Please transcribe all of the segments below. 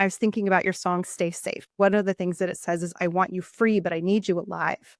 I was thinking about your song, Stay Safe. One of the things that it says is, I want you free, but I need you alive.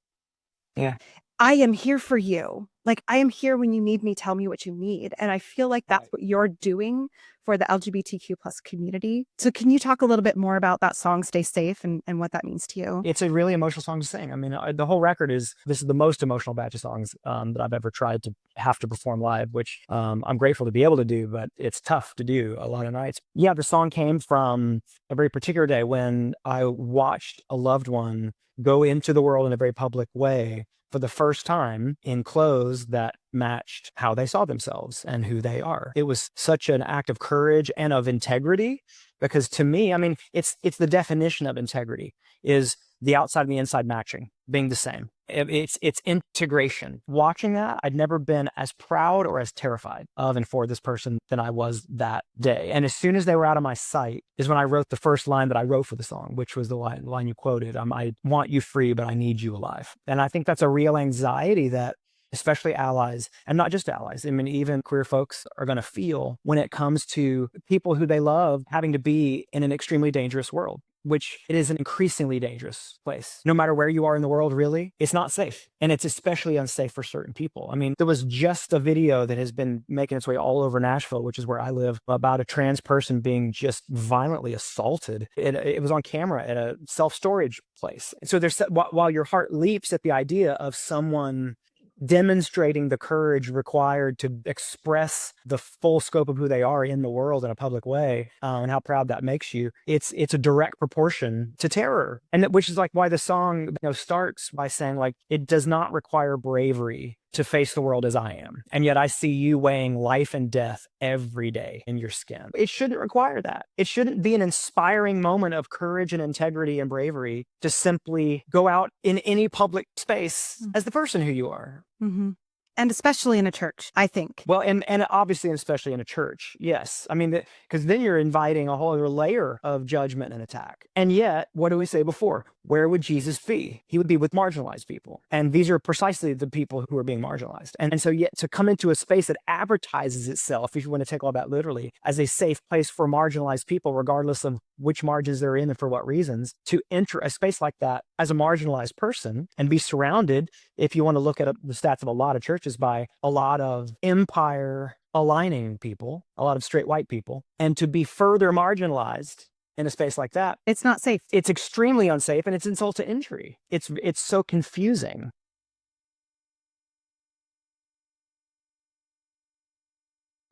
Yeah. I am here for you. Like, I am here when you need me. Tell me what you need. And I feel like that's Right. what you're doing for the LGBTQ plus community. So can you talk a little bit more about that song, Stay Safe, and what that means to you? It's a really emotional song to sing. I mean, the whole record this is the most emotional batch of songs that I've ever tried to have to perform live, which I'm grateful to be able to do, but it's tough to do a lot of nights. Yeah, the song came from a very particular day when I watched a loved one go into the world in a very public way for the first time in clothes that matched how they saw themselves and who they are. It was such an act of courage and of integrity, because to me, I mean, it's the definition of integrity is the outside and the inside matching, being the same. It's integration. Watching that, I'd never been as proud or as terrified of and for this person than I was that day. And as soon as they were out of my sight is when I wrote the first line that I wrote for the song, which was the line you quoted. I want you free, but I need you alive. And I think that's a real anxiety that especially allies, and not just allies, I mean, even queer folks are going to feel when it comes to people who they love having to be in an extremely dangerous world, which it is an increasingly dangerous place. No matter where you are in the world, really, it's not safe. And it's especially unsafe for certain people. I mean, there was just a video that has been making its way all over Nashville, which is where I live, about a trans person being just violently assaulted. It was on camera at a self-storage place. So there's, while your heart leaps at the idea of someone demonstrating the courage required to express the full scope of who they are in the world in a public way, and how proud that makes you, it's a direct proportion to terror. And which is like why the song starts by saying, like, it does not require bravery to face the world as I am, and yet I see you weighing life and death every day in your skin. It shouldn't require that. It shouldn't be an inspiring moment of courage and integrity and bravery to simply go out in any public space as the person who you are. Mm-hmm. And especially in a church, I think. Well, and obviously, and especially in a church, yes. I mean, because then you're inviting a whole other layer of judgment and attack. And yet, what do we say before? Where would Jesus be? He would be with marginalized people. And these are precisely the people who are being marginalized. And so yet to come into a space that advertises itself, if you want to take all that literally, as a safe place for marginalized people, regardless of which margins they're in and for what reasons, to enter a space like that as a marginalized person and be surrounded, if you want to look at the stats of a lot of churches, by a lot of empire aligning people, a lot of straight white people, and to be further marginalized in a space like that, it's not safe. It's extremely unsafe, and it's insult to injury. It's so confusing.